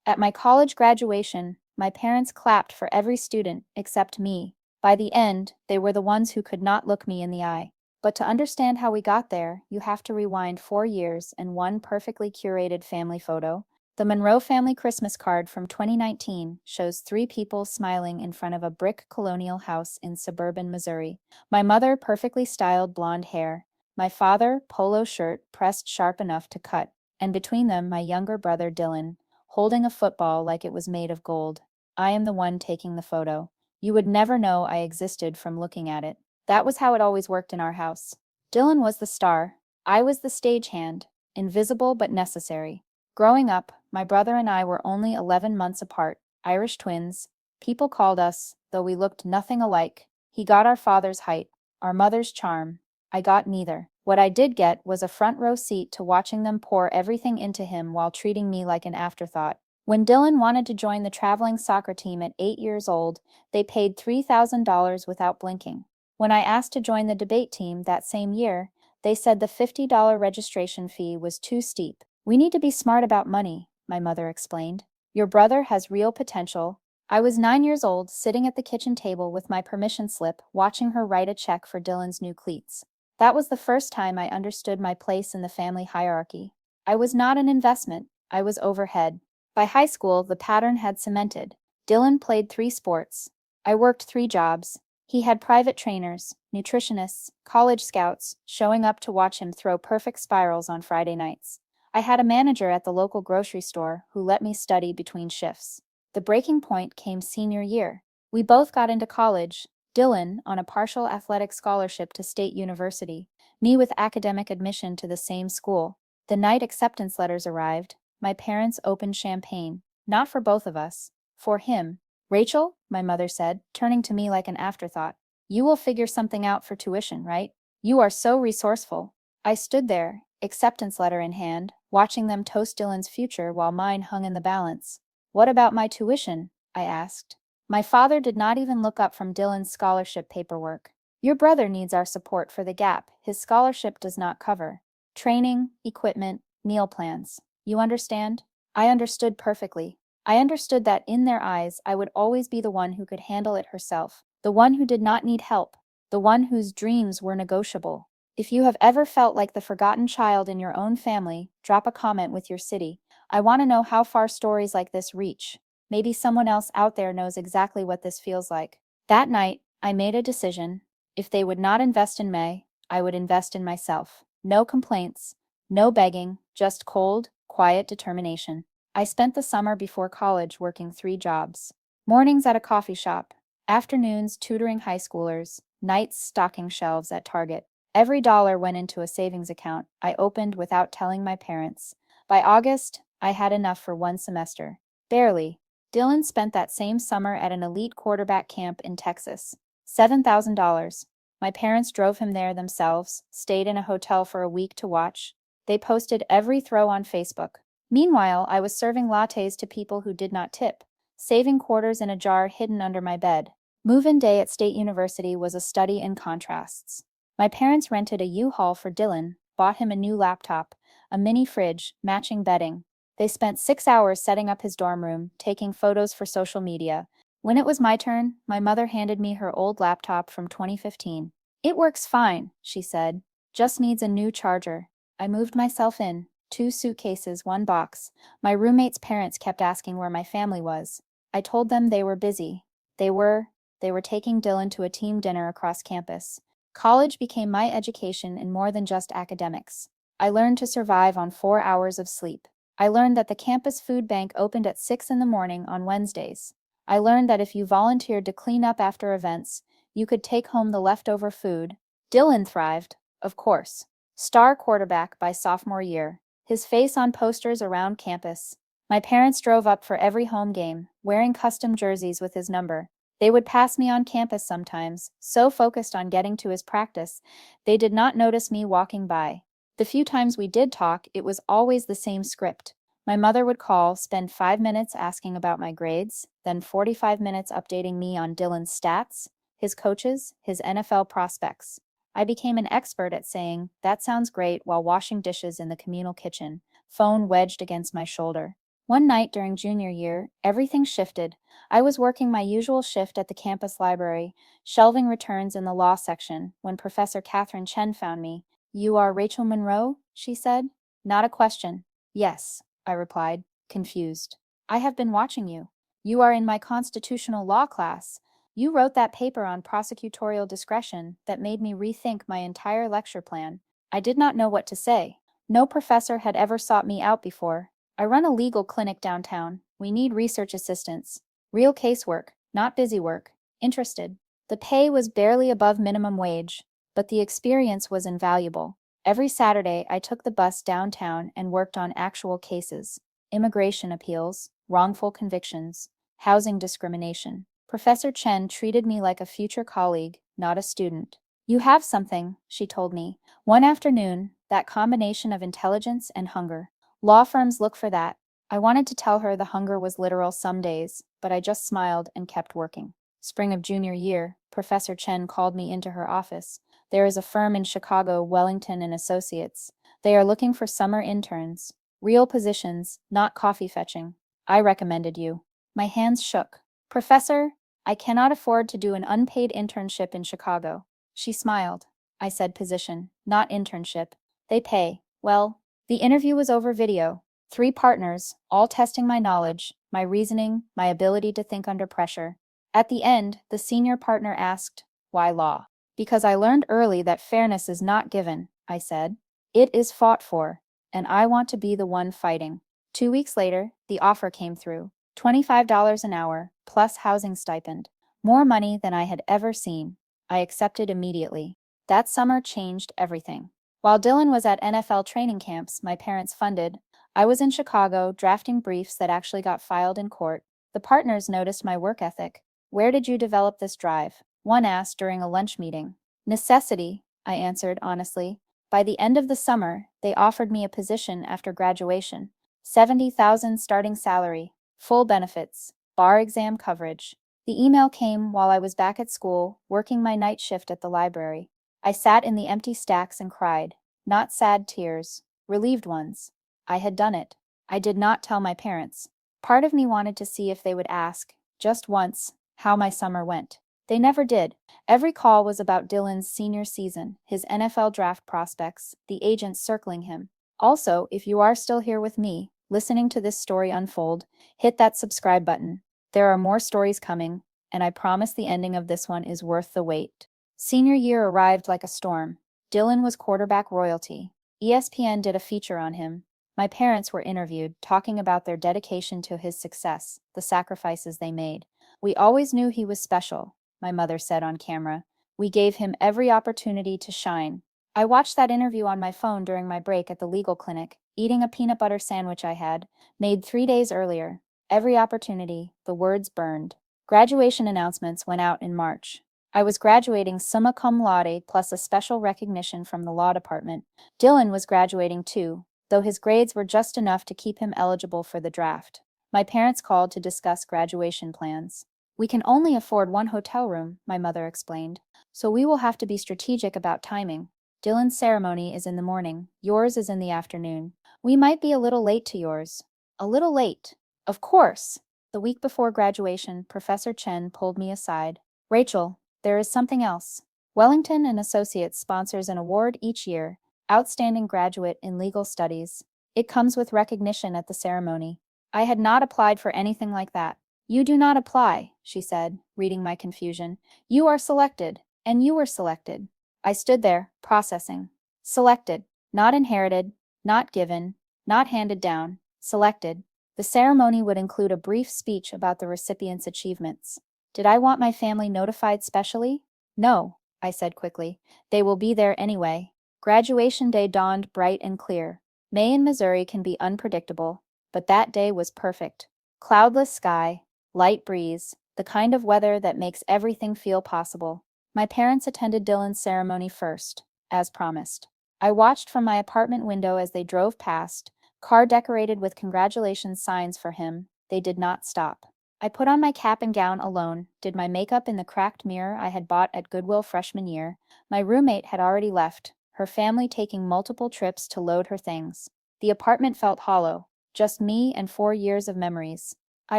At my college graduation, my parents clapped for every student except me. By the end, they were the ones who could not look me in the eye. But to understand how we got there, you have to rewind 4 years and one perfectly curated family photo. The Monroe family Christmas card from 2019 shows three people smiling in front of a brick colonial house in suburban Missouri. My mother, perfectly styled blonde hair. My father, polo shirt pressed sharp enough to cut. And between them, my younger brother Dylan, holding a football like it was made of gold. I am the one taking the photo. You would never know I existed from looking at it. That was how it always worked in our house. Dylan was the star. I was the stagehand, invisible but necessary. Growing up, my brother and I were only 11 months apart, Irish twins. People called us, though we looked nothing alike. He got our father's height, our mother's charm. I got neither. What I did get was a front row seat to watching them pour everything into him while treating me like an afterthought. When Dylan wanted to join the traveling soccer team at 8 years old, they paid $3,000 without blinking. When I asked to join the debate team that same year, they said the $50 registration fee was too steep. We need to be smart about money, my mother explained. Your brother has real potential. I was 9 years old, sitting at the kitchen table with my permission slip, watching her write a check for Dylan's new cleats. That was the first time I understood my place in the family hierarchy. I was not an investment, I was overhead. By high school, the pattern had cemented. Dylan played 3 sports. I worked 3 jobs. He had private trainers, nutritionists, college scouts, showing up to watch him throw perfect spirals on Friday nights. I had a manager at the local grocery store who let me study between shifts. The breaking point came senior year. We both got into college, Dylan on a partial athletic scholarship to State University, me with academic admission to the same school. The night acceptance letters arrived, my parents opened champagne, not for both of us, for him. Rachel, my mother said, turning to me like an afterthought, you will figure something out for tuition, right? You are so resourceful. I stood there, acceptance letter in hand, watching them toast Dylan's future while mine hung in the balance. What about my tuition? I asked. My father did not even look up from Dylan's scholarship paperwork. Your brother needs our support for the gap his scholarship does not cover. Training, equipment, meal plans. You understand? I understood perfectly. I understood that in their eyes I would always be the one who could handle it herself, the one who did not need help, the one whose dreams were negotiable. If you have ever felt like the forgotten child in your own family, drop a comment with your city. I want to know how far stories like this reach. Maybe someone else out there knows exactly what this feels like. That night, I made a decision. If they would not invest in May, I would invest in myself. No complaints, no begging, just cold, quiet determination. I spent the summer before college working 3 jobs. Mornings at a coffee shop, afternoons tutoring high schoolers, nights stocking shelves at Target. Every dollar went into a savings account I opened without telling my parents. By August, I had enough for one semester. Barely. Dylan spent that same summer at an elite quarterback camp in Texas. $7,000. My parents drove him there themselves, stayed in a hotel for a week to watch. They posted every throw on Facebook. Meanwhile, I was serving lattes to people who did not tip, saving quarters in a jar hidden under my bed. Move-in day at State University was a study in contrasts. My parents rented a U-Haul for Dylan, bought him a new laptop, a mini fridge, matching bedding. They spent 6 hours setting up his dorm room, taking photos for social media. When it was my turn, my mother handed me her old laptop from 2015. It works fine, she said. Just needs a new charger. I moved myself in. 2 suitcases, 1 box. My roommate's parents kept asking where my family was. I told them they were busy. They were. They were taking Dylan to a team dinner across campus. College became my education in more than just academics. I learned to survive on 4 hours of sleep. I learned that the campus food bank opened at 6 in the morning on Wednesdays. I learned that if you volunteered to clean up after events, you could take home the leftover food. Dylan thrived, of course. Star quarterback by sophomore year. His face on posters around campus. My parents drove up for every home game, wearing custom jerseys with his number. They would pass me on campus sometimes, so focused on getting to his practice, they did not notice me walking by. The few times we did talk, it was always the same script. My mother would call, spend 5 minutes asking about my grades, then 45 minutes updating me on Dylan's stats, his coaches, his NFL prospects. I became an expert at saying, that sounds great, while washing dishes in the communal kitchen, phone wedged against my shoulder. One night during junior year, everything shifted. I was working my usual shift at the campus library, shelving returns in the law section, when Professor Catherine Chen found me. "You are Rachel Monroe?" she said. Not a question. "Yes," I replied, confused. "I have been watching you. You are in my constitutional law class. You wrote that paper on prosecutorial discretion that made me rethink my entire lecture plan." I did not know what to say. No professor had ever sought me out before. "I run a legal clinic downtown. We need research assistants. Real casework, not busy work. Interested?" The pay was barely above minimum wage, but the experience was invaluable. Every Saturday, I took the bus downtown and worked on actual cases: immigration appeals, wrongful convictions, housing discrimination. Professor Chen treated me like a future colleague, not a student. "You have something," she told me. One afternoon, that combination of intelligence and hunger. Law firms look for that. I wanted to tell her the hunger was literal some days, but I just smiled and kept working. Spring of junior year, Professor Chen called me into her office. "There is a firm in Chicago, Wellington and Associates. They are looking for summer interns. Real positions, not coffee fetching. I recommended you." My hands shook. "Professor, I cannot afford to do an unpaid internship in Chicago." She smiled. I said position, not internship. "They pay. Well." The interview was over video. 3 partners, all testing my knowledge, my reasoning, my ability to think under pressure. At the end, the senior partner asked, "Why law?" "Because I learned early that fairness is not given," I said. "It is fought for, and I want to be the one fighting." 2 weeks later, the offer came through. $25 an hour, plus housing stipend. More money than I had ever seen. I accepted immediately. That summer changed everything. While Dylan was at NFL training camps my parents funded, I was in Chicago drafting briefs that actually got filed in court. The partners noticed my work ethic. "Where did you develop this drive?" one asked during a lunch meeting. "Necessity," I answered honestly. By the end of the summer, they offered me a position after graduation. 70,000 starting salary, full benefits, bar exam coverage. The email came while I was back at school, working my night shift at the library. I sat in the empty stacks and cried. Not sad tears, relieved ones. I had done it. I did not tell my parents. Part of me wanted to see if they would ask, just once, how my summer went. They never did. Every call was about Dylan's senior season, his NFL draft prospects, the agents circling him. Also, if you are still here with me, listening to this story unfold, hit that subscribe button. There are more stories coming, and I promise the ending of this one is worth the wait. Senior year arrived like a storm. Dylan was quarterback royalty. ESPN did a feature on him. My parents were interviewed, talking about their dedication to his success, the sacrifices they made. "We always knew he was special," my mother said on camera. "We gave him every opportunity to shine." I watched that interview on my phone during my break at the legal clinic, eating a peanut butter sandwich I had, made 3 days earlier. Every opportunity, the words burned. Graduation announcements went out in March. I was graduating summa cum laude plus a special recognition from the law department. Dylan was graduating too, though his grades were just enough to keep him eligible for the draft. My parents called to discuss graduation plans. "We can only afford one hotel room," my mother explained, "so we will have to be strategic about timing. Dylan's ceremony is in the morning, yours is in the afternoon. We might be a little late to yours." A little late. Of course! The week before graduation, Professor Chen pulled me aside. "Rachel, there is something else. Wellington and Associates sponsors an award each year, Outstanding Graduate in Legal Studies. It comes with recognition at the ceremony." I had not applied for anything like that. "You do not apply," she said, reading my confusion. "You are selected, and you were selected." I stood there, processing. Selected, not inherited, not given, not handed down. Selected. The ceremony would include a brief speech about the recipient's achievements. Did I want my family notified specially? "No," I said quickly. "They will be there anyway." Graduation day dawned bright and clear. May in Missouri can be unpredictable, but that day was perfect. Cloudless sky, light breeze, the kind of weather that makes everything feel possible. My parents attended Dylan's ceremony first, as promised. I watched from my apartment window as they drove past, car decorated with congratulations signs for him. They did not stop. I put on my cap and gown alone, did my makeup in the cracked mirror I had bought at Goodwill freshman year. My roommate had already left, her family taking multiple trips to load her things. The apartment felt hollow, just me and 4 years of memories. I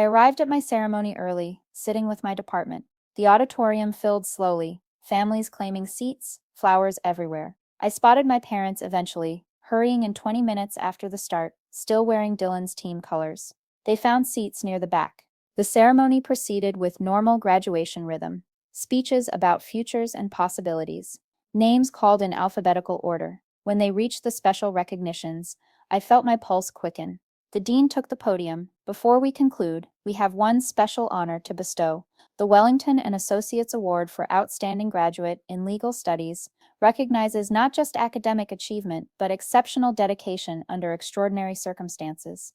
arrived at my ceremony early, sitting with my department. The auditorium filled slowly, families claiming seats, flowers everywhere. I spotted my parents eventually, hurrying in 20 minutes after the start, still wearing Dylan's team colors. They found seats near the back. The ceremony proceeded with normal graduation rhythm. Speeches about futures and possibilities. Names called in alphabetical order. When they reached the special recognitions, I felt my pulse quicken. The dean took the podium. Before we conclude, we have one special honor to bestow. The Wellington and Associates Award for Outstanding Graduate in Legal Studies recognizes not just academic achievement, but exceptional dedication under extraordinary circumstances.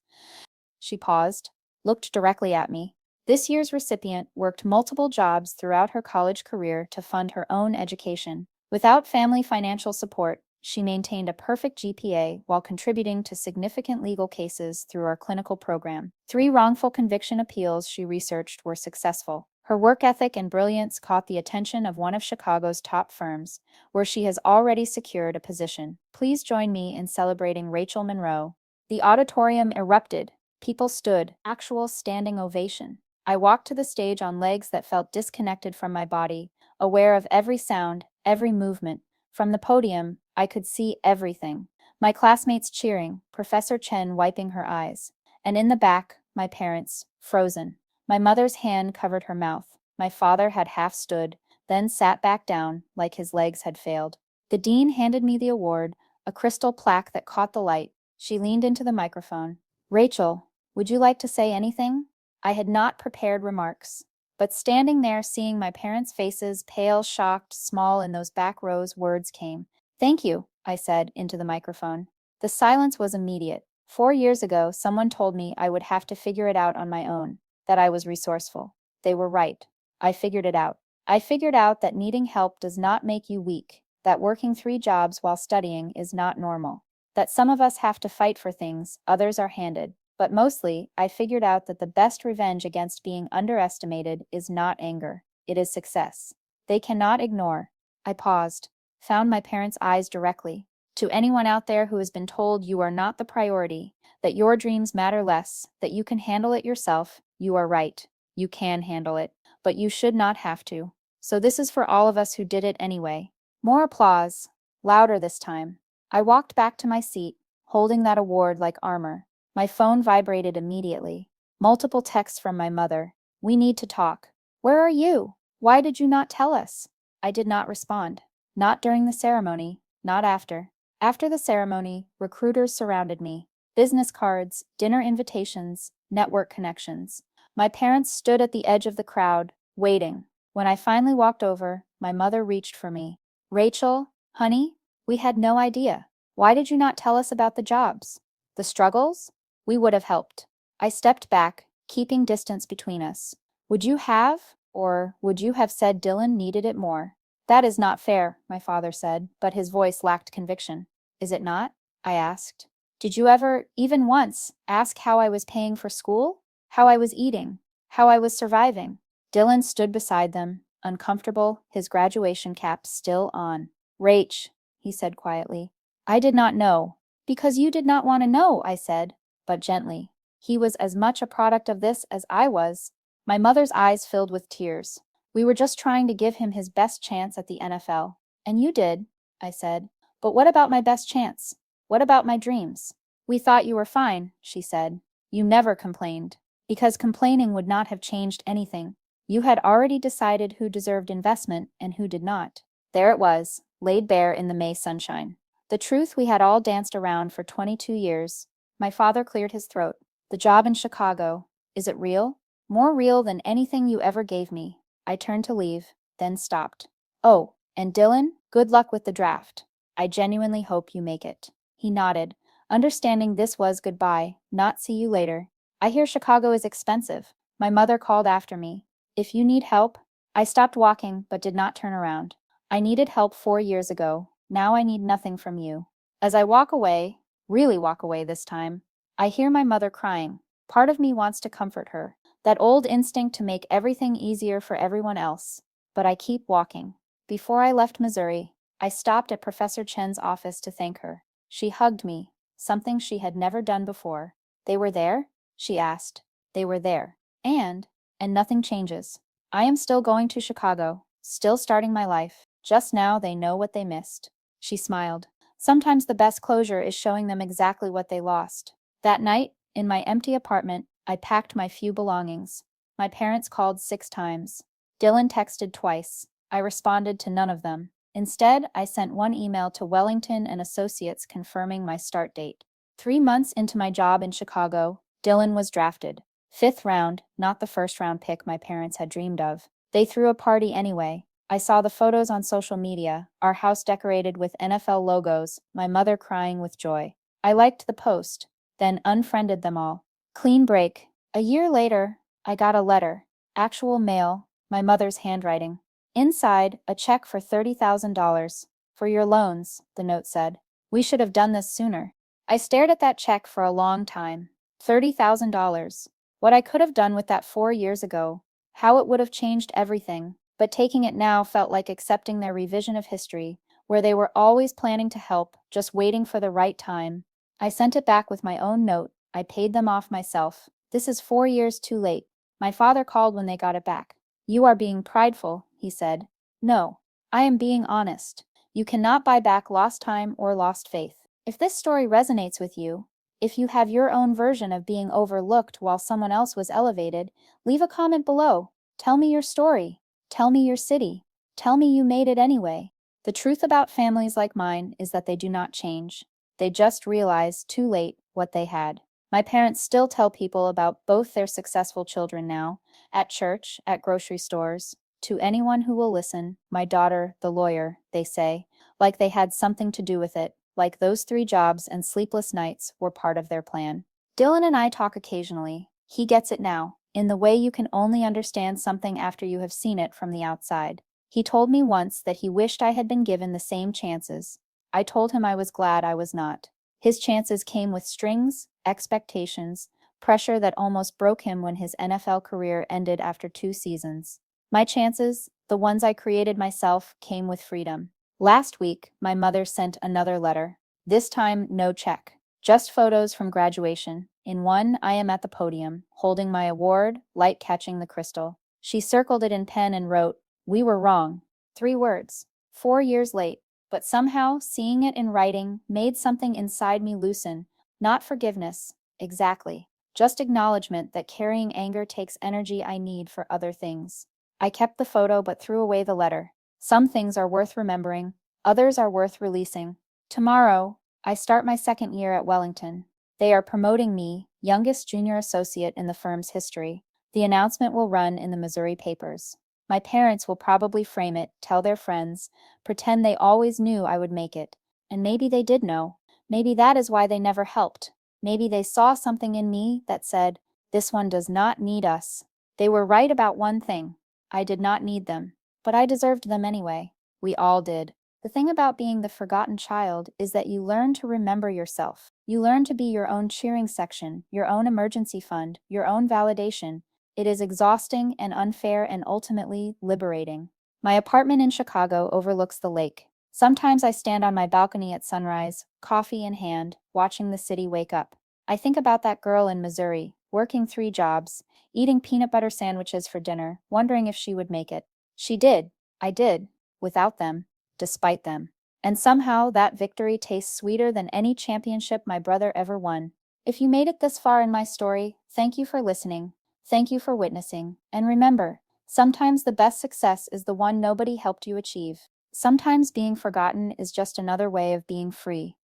She paused, looked directly at me. This year's recipient worked multiple jobs throughout her college career to fund her own education. Without family financial support, she maintained a perfect GPA while contributing to significant legal cases through our clinical program. 3 wrongful conviction appeals she researched were successful. Her work ethic and brilliance caught the attention of one of Chicago's top firms, where she has already secured a position. Please join me in celebrating Rachel Monroe. The auditorium erupted. People stood, actual standing ovation. I walked to the stage on legs that felt disconnected from my body, aware of every sound, every movement. From the podium, I could see everything. My classmates cheering, Professor Chen wiping her eyes. And in the back, my parents, frozen. My mother's hand covered her mouth. My father had half stood, then sat back down, like his legs had failed. The dean handed me the award, a crystal plaque that caught the light. She leaned into the microphone. Rachel, would you like to say anything? I had not prepared remarks. But standing there, seeing my parents' faces, pale, shocked, small in those back rows, words came. Thank you, I said into the microphone. The silence was immediate. 4 years ago, someone told me I would have to figure it out on my own, that I was resourceful. They were right. I figured it out. I figured out that needing help does not make you weak, that working 3 jobs while studying is not normal, that some of us have to fight for things others are handed. But mostly, I figured out that the best revenge against being underestimated is not anger, it is success. They cannot ignore. I paused, found my parents' eyes directly. To anyone out there who has been told you are not the priority, that your dreams matter less, that you can handle it yourself, you are right. You can handle it, but you should not have to. So this is for all of us who did it anyway. More applause, louder this time. I walked back to my seat, holding that award like armor. My phone vibrated immediately. Multiple texts from my mother. We need to talk. Where are you? Why did you not tell us? I did not respond. Not during the ceremony, not after. After the ceremony, recruiters surrounded me. Business cards, dinner invitations, network connections. My parents stood at the edge of the crowd, waiting. When I finally walked over, my mother reached for me. Rachel, honey, we had no idea. Why did you not tell us about the jobs? The struggles? We would have helped. I stepped back, keeping distance between us. Would you have, or would you have said Dylan needed it more? That is not fair, my father said, but his voice lacked conviction. Is it not? I asked. Did you ever, even once, ask how I was paying for school? How I was eating? How I was surviving? Dylan stood beside them, uncomfortable, his graduation cap still on. Rach, he said quietly. I did not know. Because you did not want to know, I said, but gently. He was as much a product of this as I was. My mother's eyes filled with tears. We were just trying to give him his best chance at the NFL. And you did, I said. But what about my best chance? What about my dreams? We thought you were fine, she said. You never complained. Because complaining would not have changed anything. You had already decided who deserved investment and who did not. There it was, laid bare in the May sunshine. The truth we had all danced around for 22 years. My father cleared his throat. The job in Chicago. Is it real? More real than anything you ever gave me. I turned to leave, then stopped. Oh, and Dylan, good luck with the draft. I genuinely hope you make it. He nodded, understanding this was goodbye, not see you later. I hear Chicago is expensive. My mother called after me. If you need help. I stopped walking, but did not turn around. I needed help 4 years ago. Now I need nothing from you. As I walk away, really walk away this time, I hear my mother crying. Part of me wants to comfort her. That old instinct to make everything easier for everyone else. But I keep walking. Before I left Missouri, I stopped at Professor Chen's office to thank her. She hugged me, something she had never done before. They were there? She asked. They were there. And nothing changes. I am still going to Chicago, still starting my life. Just now they know what they missed. She smiled. Sometimes the best closure is showing them exactly what they lost. That night, in my empty apartment, I packed my few belongings. My parents called 6 times. Dylan texted twice. I responded to none of them. Instead, I sent one email to Wellington and Associates confirming my start date. 3 months into my job in Chicago, Dylan was drafted. 5th round, not the first-round pick my parents had dreamed of. They threw a party anyway. I saw the photos on social media, our house decorated with NFL logos, my mother crying with joy. I liked the post, then unfriended them all. Clean break. A year later, I got a letter. Actual mail, my mother's handwriting. Inside, a check for $30,000. For your loans, the note said. We should have done this sooner. I stared at that check for a long time. $30,000. What I could have done with that 4 years ago. How it would have changed everything. But taking it now felt like accepting their revision of history, where they were always planning to help, just waiting for the right time. I sent it back with my own note. I paid them off myself. This is 4 years too late. My father called when they got it back. You are being prideful, he said. No, I am being honest. You cannot buy back lost time or lost faith. If this story resonates with you, if you have your own version of being overlooked while someone else was elevated, leave a comment below. Tell me your story. Tell me your city. Tell me you made it anyway. The truth about families like mine is that they do not change. They just realize too late what they had. My parents still tell people about both their successful children now, at church, at grocery stores. To anyone who will listen, my daughter, the lawyer, they say, like they had something to do with it, like those 3 jobs and sleepless nights were part of their plan. Dylan and I talk occasionally. He gets it now, in the way you can only understand something after you have seen it from the outside. He told me once that he wished I had been given the same chances. I told him I was glad I was not. His chances came with strings, expectations, pressure that almost broke him when his NFL career ended after 2 seasons. My chances, the ones I created myself, came with freedom. Last week, my mother sent another letter. This time, no check. Just photos from graduation. In one, I am at the podium, holding my award, light catching the crystal. She circled it in pen and wrote, "We were wrong." 3 words. 4 years late. But somehow, seeing it in writing made something inside me loosen. Not forgiveness. Exactly. Just acknowledgement that carrying anger takes energy I need for other things. I kept the photo but threw away the letter. Some things are worth remembering. Others are worth releasing. Tomorrow, I start my 2nd year at Wellington. They are promoting me, youngest junior associate in the firm's history. The announcement will run in the Missouri papers. My parents will probably frame it, tell their friends, pretend they always knew I would make it. And maybe they did know. Maybe that is why they never helped. Maybe they saw something in me that said, "This one does not need us." They were right about one thing. I did not need them. But I deserved them anyway. We all did. The thing about being the forgotten child is that you learn to remember yourself. You learn to be your own cheering section, your own emergency fund, your own validation. It is exhausting and unfair and ultimately liberating. My apartment in Chicago overlooks the lake. Sometimes I stand on my balcony at sunrise, coffee in hand, watching the city wake up. I think about that girl in Missouri, working 3 jobs, eating peanut butter sandwiches for dinner, wondering if she would make it. She did. I did. Without them. Despite them. And somehow that victory tastes sweeter than any championship my brother ever won. If you made it this far in my story, thank you for listening. Thank you for witnessing. And remember, sometimes the best success is the one nobody helped you achieve. Sometimes being forgotten is just another way of being free.